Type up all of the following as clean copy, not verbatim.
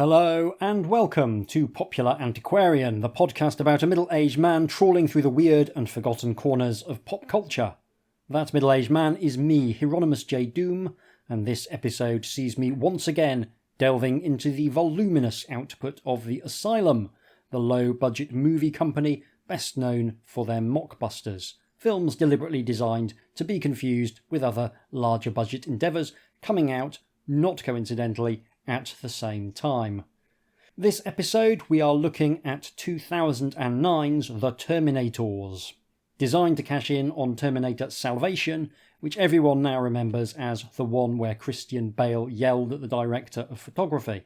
Hello and welcome to Popular Antiquarian, the podcast about a middle-aged man trawling through the weird and forgotten corners of pop culture. That middle-aged man is me, Hieronymus J. Doom, and this episode sees me once again delving into the voluminous output of the Asylum, the low-budget movie company best known for their mockbusters, films deliberately designed to be confused with other larger-budget endeavours coming out, not coincidentally, at the same time. This episode we are looking at 2009's The Terminators. Designed to cash in on Terminator Salvation, which everyone now remembers as the one where Christian Bale yelled at the director of photography.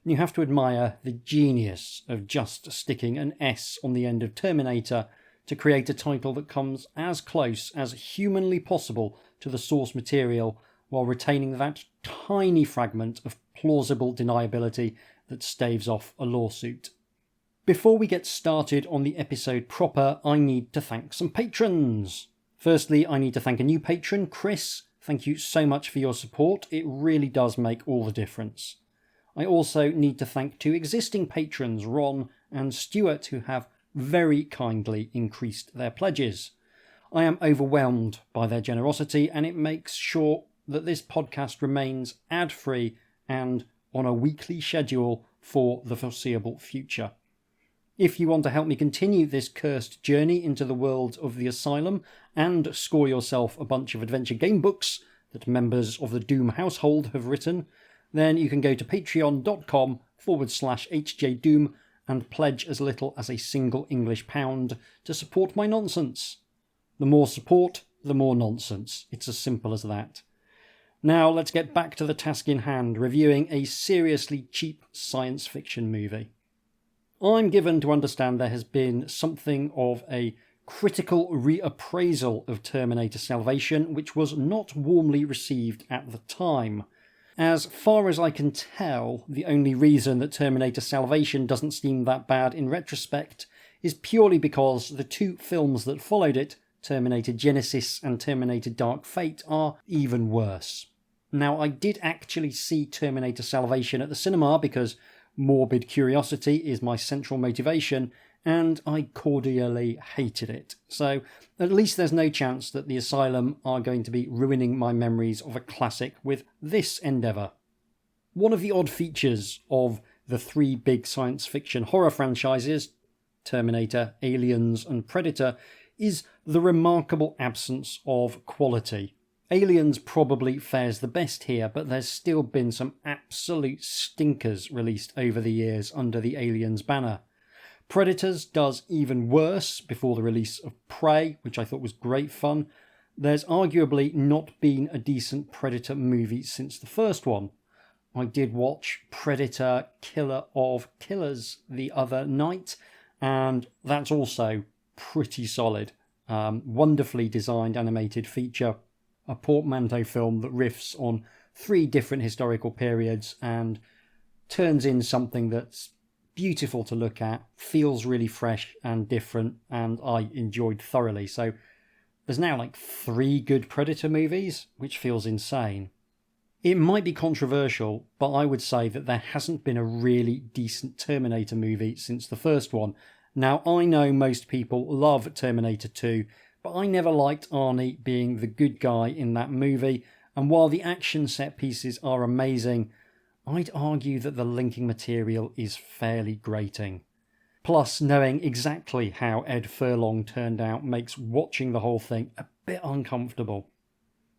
You have to admire the genius of just sticking an S on the end of Terminator to create a title that comes as close as humanly possible to the source material while retaining that tiny fragment of plausible deniability that staves off a lawsuit. Before we get started on the episode proper, I need to thank some patrons. Firstly, I need to thank a new patron, Chris. Thank you so much for your support. It really does make all the difference. I also need to thank two existing patrons, Ron and Stuart, who have very kindly increased their pledges. I am overwhelmed by their generosity, and it makes sure that this podcast remains ad-free and on a weekly schedule for the foreseeable future. If you want to help me continue this cursed journey into the world of the Asylum and score yourself a bunch of adventure game books that members of the Doom household have written, then you can go to patreon.com/HJDoom and pledge as little as a single English pound to support my nonsense. The more support, the more nonsense. It's as simple as that. Now let's get back to the task in hand, reviewing a seriously cheap science fiction movie. I'm given to understand there has been something of a critical reappraisal of Terminator Salvation, which was not warmly received at the time. As far as I can tell, the only reason that Terminator Salvation doesn't seem that bad in retrospect is purely because the two films that followed it, Terminator Genisys and Terminator Dark Fate, are even worse. Now, I did actually see Terminator Salvation at the cinema because morbid curiosity is my central motivation, and I cordially hated it. So, at least there's no chance that the Asylum are going to be ruining my memories of a classic with this endeavour. One of the odd features of the three big science fiction horror franchises, Terminator, Aliens and Predator, is the remarkable absence of quality. Aliens probably fares the best here, but there's still been some absolute stinkers released over the years under the Aliens banner. Predators does even worse before the release of Prey, which I thought was great fun. There's arguably not been a decent Predator movie since the first one. I did watch Predator Killer of Killers the other night, and that's also pretty solid. Wonderfully designed animated feature. A portmanteau film that riffs on three different historical periods and turns in something that's beautiful to look at, feels really fresh and different, and I enjoyed thoroughly. So there's now like 3 good Predator movies, which feels insane. It might be controversial, but I would say that there hasn't been a really decent Terminator movie since the first one. Now, I know most people love Terminator 2, but I never liked Arnie being the good guy in that movie, and while the action set pieces are amazing, I'd argue that the linking material is fairly grating. Plus, knowing exactly how Ed Furlong turned out makes watching the whole thing a bit uncomfortable.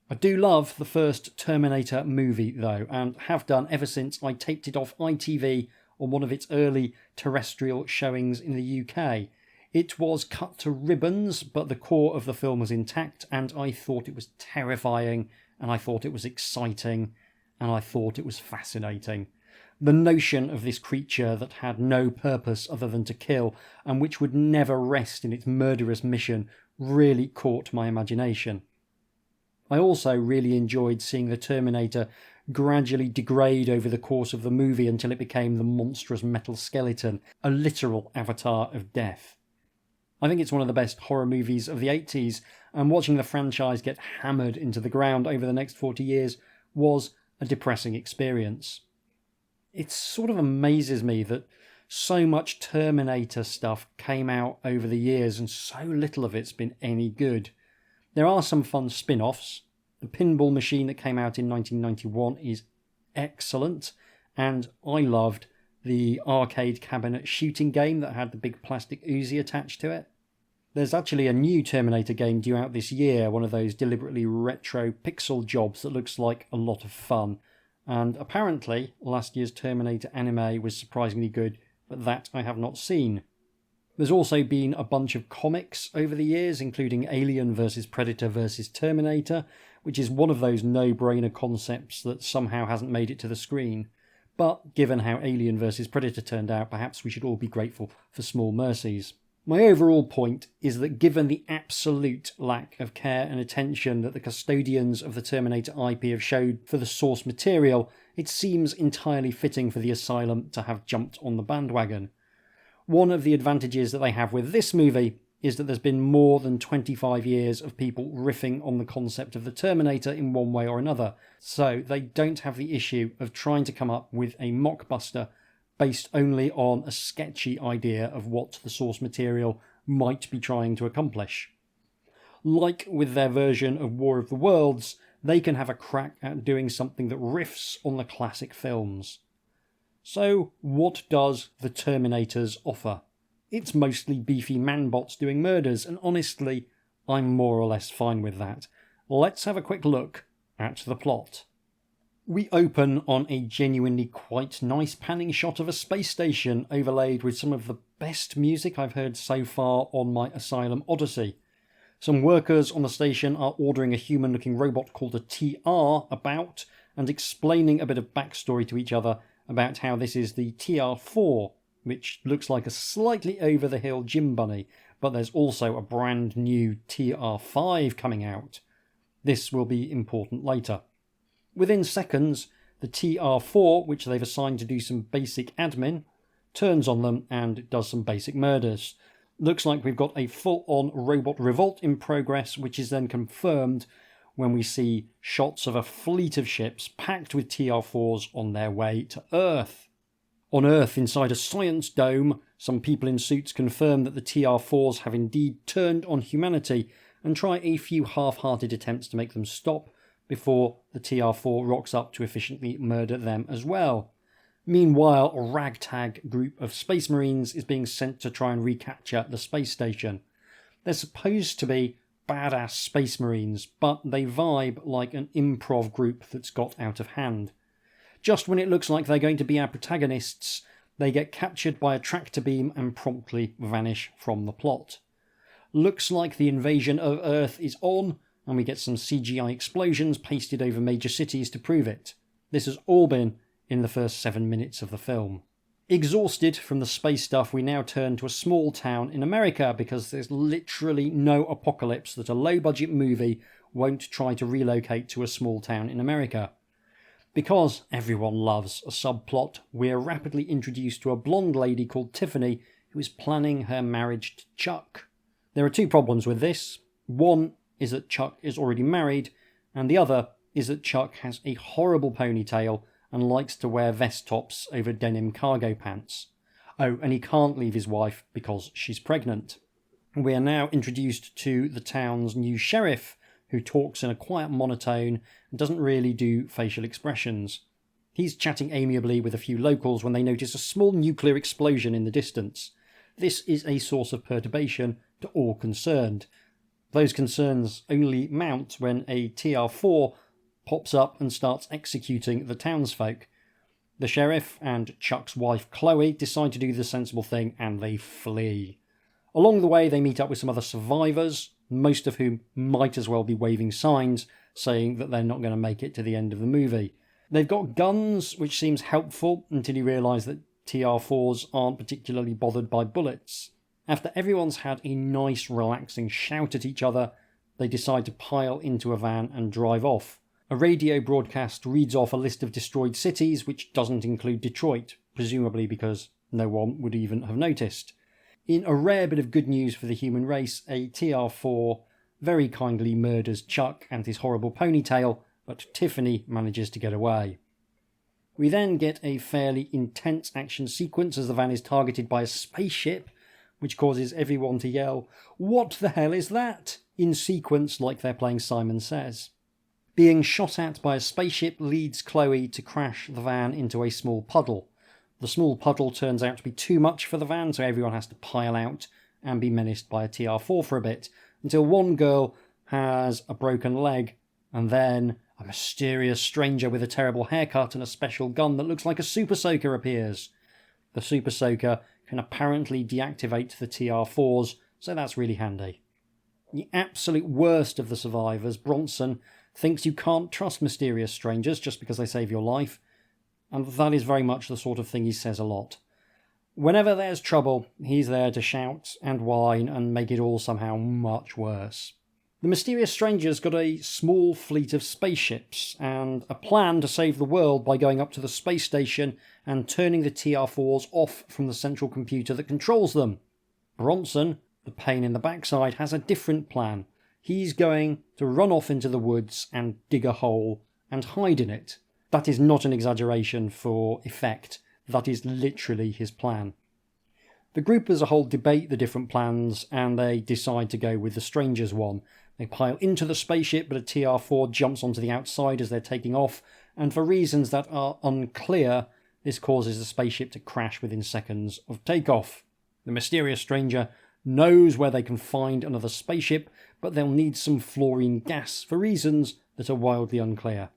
I do love the first Terminator movie though, and have done ever since I taped it off ITV on one of its early terrestrial showings in the UK. It was cut to ribbons, but the core of the film was intact, and I thought it was terrifying, and I thought it was exciting, and I thought it was fascinating. The notion of this creature that had no purpose other than to kill, and which would never rest in its murderous mission, really caught my imagination. I also really enjoyed seeing the Terminator gradually degrade over the course of the movie until it became the monstrous metal skeleton, a literal avatar of death. I think it's one of the best horror movies of the 80s, and watching the franchise get hammered into the ground over the next 40 years was a depressing experience. It sort of amazes me that so much Terminator stuff came out over the years and so little of it's been any good. There are some fun spin-offs. The pinball machine that came out in 1991 is excellent, and I loved the arcade cabinet shooting game that had the big plastic Uzi attached to it. There's actually a new Terminator game due out this year, one of those deliberately retro pixel jobs that looks like a lot of fun. And apparently, last year's Terminator anime was surprisingly good, but that I have not seen. There's also been a bunch of comics over the years, including Alien vs Predator vs Terminator, which is one of those no-brainer concepts that somehow hasn't made it to the screen. But given how Alien vs Predator turned out, perhaps we should all be grateful for small mercies. My overall point is that given the absolute lack of care and attention that the custodians of the Terminator IP have showed for the source material, it seems entirely fitting for the Asylum to have jumped on the bandwagon. One of the advantages that they have with this movie is that there's been more than 25 years of people riffing on the concept of the Terminator in one way or another, so they don't have the issue of trying to come up with a mockbuster based only on a sketchy idea of what the source material might be trying to accomplish. Like with their version of War of the Worlds, they can have a crack at doing something that riffs on the classic films. So, what does the Terminators offer? It's mostly beefy manbots doing murders, and honestly, I'm more or less fine with that. Let's have a quick look at the plot. We open on a genuinely quite nice panning shot of a space station overlaid with some of the best music I've heard so far on my Asylum Odyssey. Some workers on the station are ordering a human-looking robot called a TR about and explaining a bit of backstory to each other about how this is the TR4, which looks like a slightly over-the-hill gym bunny, but there's also a brand new TR5 coming out. This will be important later. Within seconds, the TR4, which they've assigned to do some basic admin, turns on them and does some basic murders. Looks like we've got a full-on robot revolt in progress, which is then confirmed when we see shots of a fleet of ships packed with TR4s on their way to Earth. On Earth, inside a science dome, some people in suits confirm that the TR4s have indeed turned on humanity and try a few half-hearted attempts to make them stop before the TR4 rocks up to efficiently murder them as well. Meanwhile, a ragtag group of Space Marines is being sent to try and recapture the space station. They're supposed to be badass Space Marines, but they vibe like an improv group that's got out of hand. Just when it looks like they're going to be our protagonists, they get captured by a tractor beam and promptly vanish from the plot. Looks like the invasion of Earth is on, and we get some CGI explosions pasted over major cities to prove it. This has all been in the first 7 minutes of the film. Exhausted from the space stuff, we now turn to a small town in America because there's literally no apocalypse that a low-budget movie won't try to relocate to a small town in America. Because everyone loves a subplot, we're rapidly introduced to a blonde lady called Tiffany who is planning her marriage to Chuck. There are two problems with this. One is that Chuck is already married, and the other is that Chuck has a horrible ponytail and likes to wear vest tops over denim cargo pants. Oh, and he can't leave his wife because she's pregnant. We are now introduced to the town's new sheriff, who talks in a quiet monotone and doesn't really do facial expressions. He's chatting amiably with a few locals when they notice a small nuclear explosion in the distance. This is a source of perturbation to all concerned. Those concerns only mount when a TR4 pops up and starts executing the townsfolk. The sheriff and Chuck's wife Chloe decide to do the sensible thing and they flee. Along the way they meet up with some other survivors, most of whom might as well be waving signs saying that they're not going to make it to the end of the movie. They've got guns, which seems helpful until you realise that TR4s aren't particularly bothered by bullets. After everyone's had a nice relaxing shout at each other, they decide to pile into a van and drive off. A radio broadcast reads off a list of destroyed cities, which doesn't include Detroit, presumably because no one would even have noticed. In a rare bit of good news for the human race, a TR4 very kindly murders Chuck and his horrible ponytail, but Tiffany manages to get away. We then get a fairly intense action sequence as the van is targeted by a spaceship, which causes everyone to yell, "What the hell is that?" in sequence like they're playing Simon Says. Being shot at by a spaceship leads Chloe to crash the van into a small puddle. The small puddle turns out to be too much for the van, so everyone has to pile out and be menaced by a TR4 for a bit, until one girl has a broken leg, and then a mysterious stranger with a terrible haircut and a special gun that looks like a super soaker appears. The super soaker can apparently deactivate the TR4s, so that's really handy. The absolute worst of the survivors, Bronson, thinks you can't trust mysterious strangers just because they save your life, and that is very much the sort of thing he says a lot. Whenever there's trouble, he's there to shout and whine and make it all somehow much worse. The mysterious stranger's got a small fleet of spaceships and a plan to save the world by going up to the space station and turning the TR4s off from the central computer that controls them. Bronson, the pain in the backside, has a different plan. He's going to run off into the woods and dig a hole and hide in it. That is not an exaggeration for effect. That is literally his plan. The group as a whole debate the different plans and they decide to go with the stranger's one. They pile into the spaceship, but a TR4 jumps onto the outside as they're taking off, and for reasons that are unclear, this causes the spaceship to crash within seconds of takeoff. The mysterious stranger knows where they can find another spaceship, but they'll need some fluorine gas for reasons that are wildly unclear.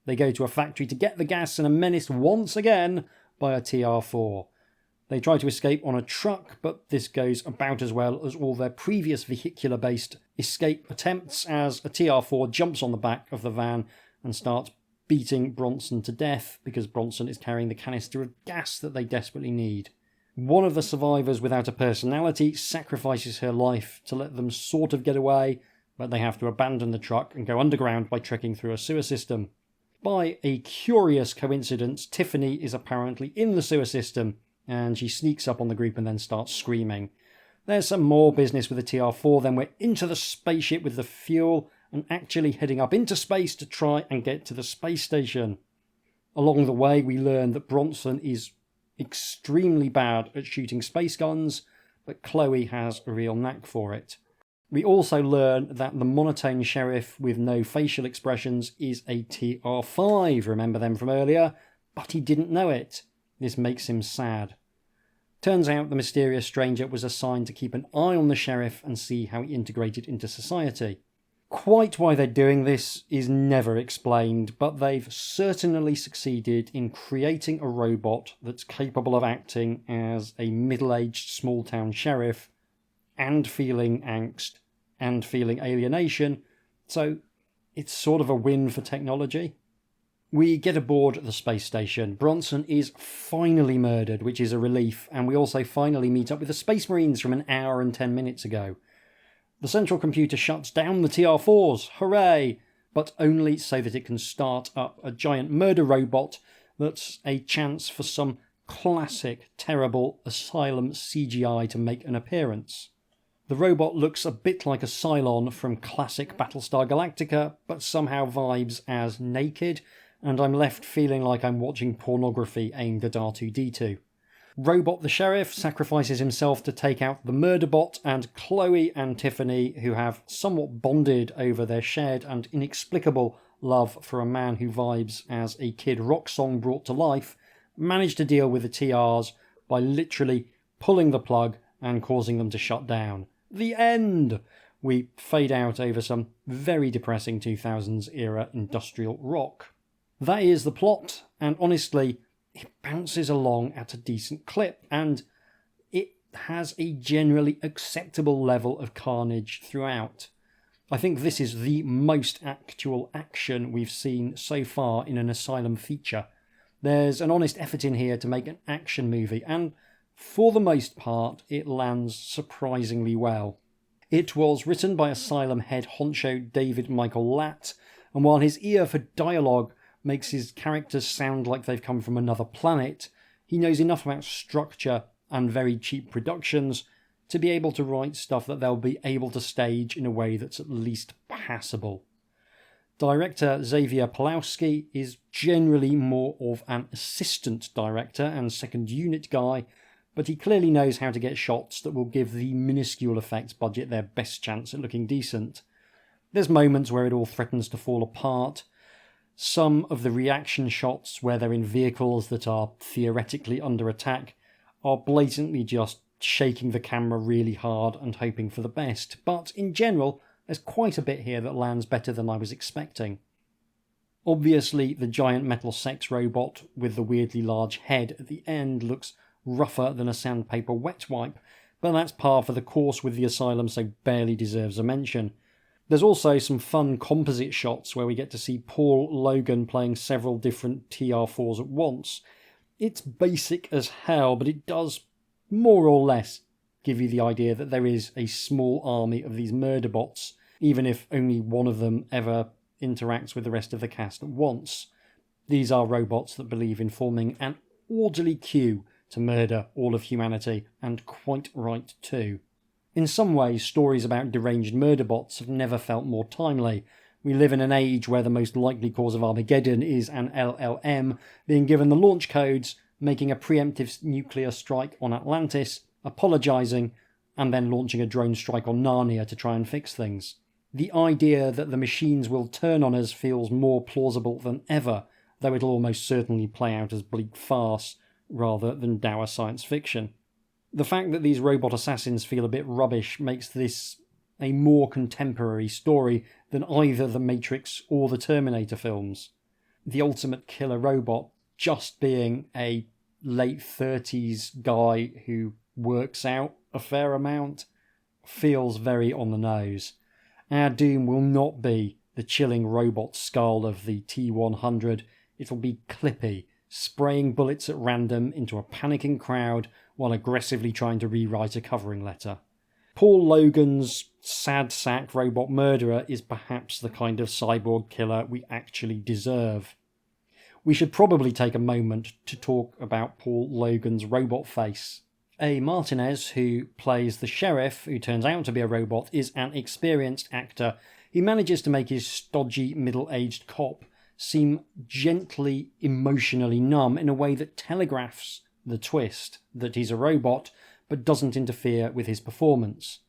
They go to a factory to get the gas and are menaced once again by a TR4. They try to escape on a truck, but this goes about as well as all their previous vehicular-based escape attempts as a TR4 jumps on the back of the van and starts beating Bronson to death because Bronson is carrying the canister of gas that they desperately need. One of the survivors without a personality sacrifices her life to let them sort of get away, but they have to abandon the truck and go underground by trekking through a sewer system. By a curious coincidence, Tiffany is apparently in the sewer system, and she sneaks up on the group and then starts screaming. There's some more business with the TR4, then we're into the spaceship with the fuel and actually heading up into space to try and get to the space station. Along the way, we learn that Bronson is extremely bad at shooting space guns, but Chloe has a real knack for it. We also learn that the monotone sheriff with no facial expressions is a TR5, remember them from earlier, but he didn't know it. This makes him sad. Turns out the mysterious stranger was assigned to keep an eye on the sheriff and see how he integrated into society. Quite why they're doing this is never explained, but they've certainly succeeded in creating a robot that's capable of acting as a middle-aged small-town sheriff and feeling angst and feeling alienation, so it's sort of a win for technology. We get aboard the space station. Bronson is finally murdered, which is a relief, and we also finally meet up with the Space Marines from an hour and 10 minutes ago. The central computer shuts down the TR4s, hooray! But only so that it can start up a giant murder robot that's a chance for some classic, terrible Asylum CGI to make an appearance. The robot looks a bit like a Cylon from classic Battlestar Galactica, but somehow vibes as naked, and I'm left feeling like I'm watching pornography aimed at R2-D2. Robot the Sheriff sacrifices himself to take out the murder bot, and Chloe and Tiffany, who have somewhat bonded over their shared and inexplicable love for a man who vibes as a Kid Rock song brought to life, manage to deal with the TRs by literally pulling the plug and causing them to shut down. The end! We fade out over some very depressing 2000s era industrial rock. That is the plot, and honestly, it bounces along at a decent clip, and it has a generally acceptable level of carnage throughout. I think this is the most actual action we've seen so far in an Asylum feature. There's an honest effort in here to make an action movie, and for the most part, it lands surprisingly well. It was written by Asylum head honcho David Michael Latt, and while his ear for dialogue makes his characters sound like they've come from another planet, he knows enough about structure and very cheap productions to be able to write stuff that they'll be able to stage in a way that's at least passable. Director Xavier Pawlowski is generally more of an assistant director and second unit guy, but he clearly knows how to get shots that will give the minuscule effects budget their best chance at looking decent. There's moments where it all threatens to fall apart. Some of the reaction shots where they're in vehicles that are theoretically under attack are blatantly just shaking the camera really hard and hoping for the best, but in general, there's quite a bit here that lands better than I was expecting. Obviously, the giant metal sex robot with the weirdly large head at the end looks rougher than a sandpaper wet wipe, but that's par for the course with the Asylum, so barely deserves a mention. There's also some fun composite shots where we get to see Paul Logan playing several different TR4s at once. It's basic as hell, but it does more or less give you the idea that there is a small army of these murder bots, even if only one of them ever interacts with the rest of the cast at once. These are robots that believe in forming an orderly queue to murder all of humanity, and quite right too. In some ways, stories about deranged murder bots have never felt more timely. We live in an age where the most likely cause of Armageddon is an LLM being given the launch codes, making a preemptive nuclear strike on Atlantis, apologising, and then launching a drone strike on Narnia to try and fix things. The idea that the machines will turn on us feels more plausible than ever, though it'll almost certainly play out as bleak farce rather than dour science fiction. The fact that these robot assassins feel a bit rubbish makes this a more contemporary story than either the Matrix or the Terminator films. The ultimate killer robot just being a late 30s guy who works out a fair amount feels very on the nose. Our doom will not be the chilling robot skull of the T-100, it'll be Clippy, spraying bullets at random into a panicking crowd while aggressively trying to rewrite a covering letter. Paul Logan's sad sack robot murderer is perhaps the kind of cyborg killer we actually deserve. We should probably take a moment to talk about Paul Logan's robot face. A. Martinez, who plays the sheriff, who turns out to be a robot, is an experienced actor who manages to make his stodgy middle-aged cop seem gently emotionally numb in a way that telegraphs the twist that he's a robot, but doesn't interfere with his performance.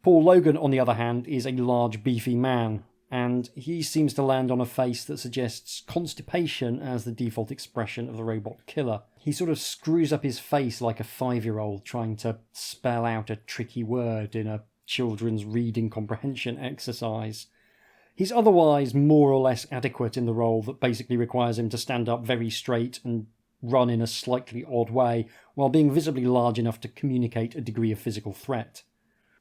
Paul Logan, on the other hand, is a large, beefy man, and he seems to land on a face that suggests constipation as the default expression of the robot killer. He sort of screws up his face like a 5-year-old trying to spell out a tricky word in a children's reading comprehension exercise. He's otherwise more or less adequate in the role that basically requires him to stand up very straight and run in a slightly odd way, while being visibly large enough to communicate a degree of physical threat.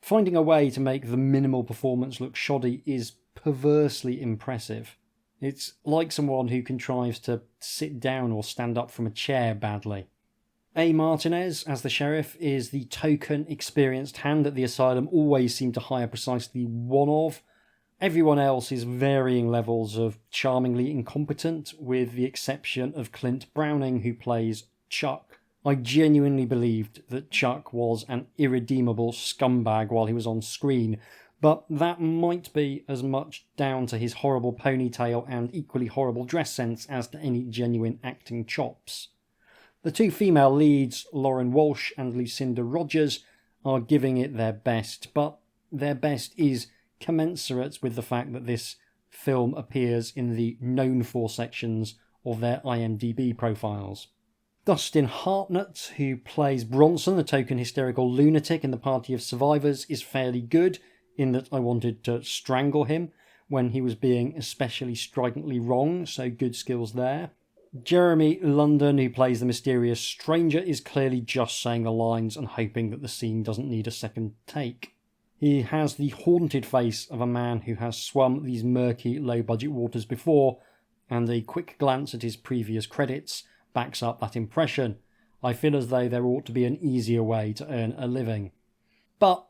Finding a way to make the minimal performance look shoddy is perversely impressive. It's like someone who contrives to sit down or stand up from a chair badly. A. Martinez, as the sheriff, is the token experienced hand that the Asylum always seem to hire precisely one of. Everyone else is varying levels of charmingly incompetent, with the exception of Clint Browning, who plays Chuck. I genuinely believed that Chuck was an irredeemable scumbag while he was on screen, but that might be as much down to his horrible ponytail and equally horrible dress sense as to any genuine acting chops. The two female leads, Lauren Walsh and Lucinda Rogers, are giving it their best, but their best is commensurate with the fact that this film appears in the known for sections of their IMDb profiles. Dustin Hartnett, who plays Bronson, the token hysterical lunatic in the Party of Survivors, is fairly good, in that I wanted to strangle him when he was being especially stridently wrong, so good skills there. Jeremy London, who plays the mysterious stranger, is clearly just saying the lines and hoping that the scene doesn't need a second take. He has the haunted face of a man who has swum these murky, low-budget waters before, and a quick glance at his previous credits backs up that impression. I feel as though there ought to be an easier way to earn a living. But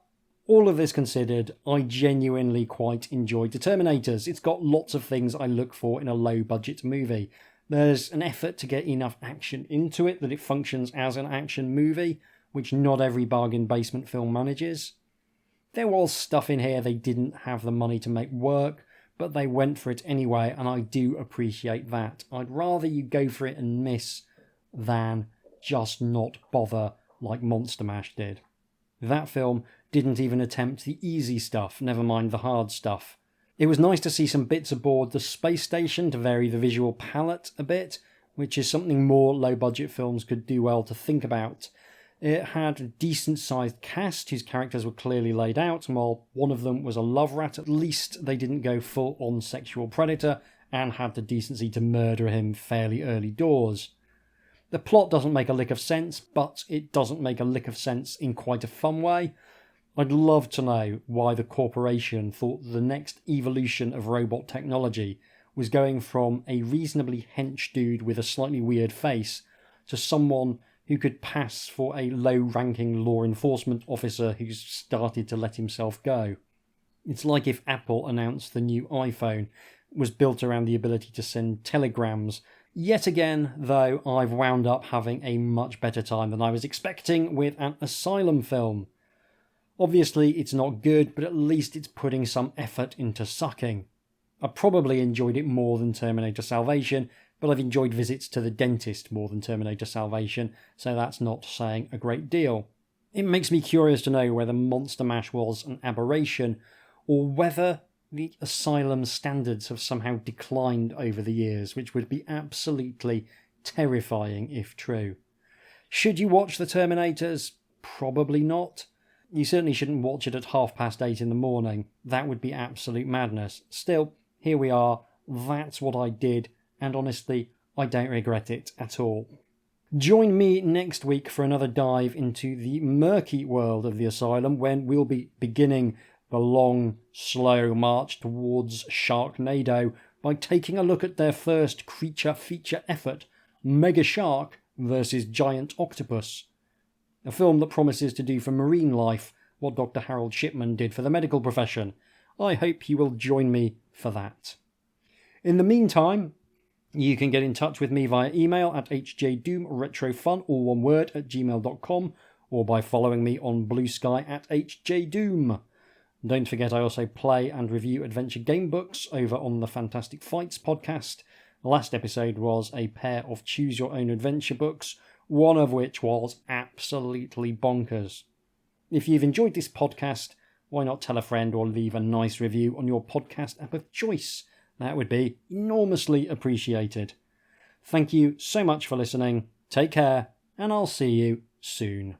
all of this considered, I genuinely quite enjoyed the Terminators. It's got lots of things I look for in a low-budget movie. There's an effort to get enough action into it that it functions as an action movie, which not every bargain basement film manages. There was stuff in here they didn't have the money to make work, but they went for it anyway, and I do appreciate that. I'd rather you go for it and miss than just not bother like Monster Mash did. That film didn't even attempt the easy stuff, never mind the hard stuff. It was nice to see some bits aboard the space station to vary the visual palette a bit, which is something more low-budget films could do well to think about. It had a decent-sized cast whose characters were clearly laid out, and while one of them was a love rat, at least they didn't go full-on sexual predator and had the decency to murder him fairly early doors. The plot doesn't make a lick of sense, but it doesn't make a lick of sense in quite a fun way. I'd love to know why the corporation thought the next evolution of robot technology was going from a reasonably hench dude with a slightly weird face to someone who could pass for a low-ranking law enforcement officer who's started to let himself go. It's like if Apple announced the new iPhone was built around the ability to send telegrams. Yet again, though, I've wound up having a much better time than I was expecting with an Asylum film. Obviously, it's not good, but at least it's putting some effort into sucking. I probably enjoyed it more than Terminator Salvation, but I've enjoyed visits to the dentist more than Terminator Salvation, so that's not saying a great deal. It makes me curious to know whether Monster Mash was an aberration, or whether the Asylum standards have somehow declined over the years, which would be absolutely terrifying if true. Should you watch the Terminators? Probably not. You certainly shouldn't watch it at 8:30 in the morning. That would be absolute madness. Still, here we are. That's what I did, and honestly, I don't regret it at all. Join me next week for another dive into the murky world of the Asylum, when we'll be beginning the long, slow march towards Sharknado by taking a look at their first creature feature effort, Mega Shark vs. Giant Octopus. A film that promises to do for marine life what Dr. Harold Shipman did for the medical profession. I hope you will join me for that. In the meantime, you can get in touch with me via email at hjdoomretrofun, all one word, @gmail.com, or by following me on Blue Sky at hjdoom. Don't forget I also play and review adventure game books over on the Fantastic Fights podcast. The last episode was a pair of Choose Your Own Adventure books, one of which was absolutely bonkers. If you've enjoyed this podcast, why not tell a friend or leave a nice review on your podcast app of choice? That would be enormously appreciated. Thank you so much for listening. Take care, and I'll see you soon.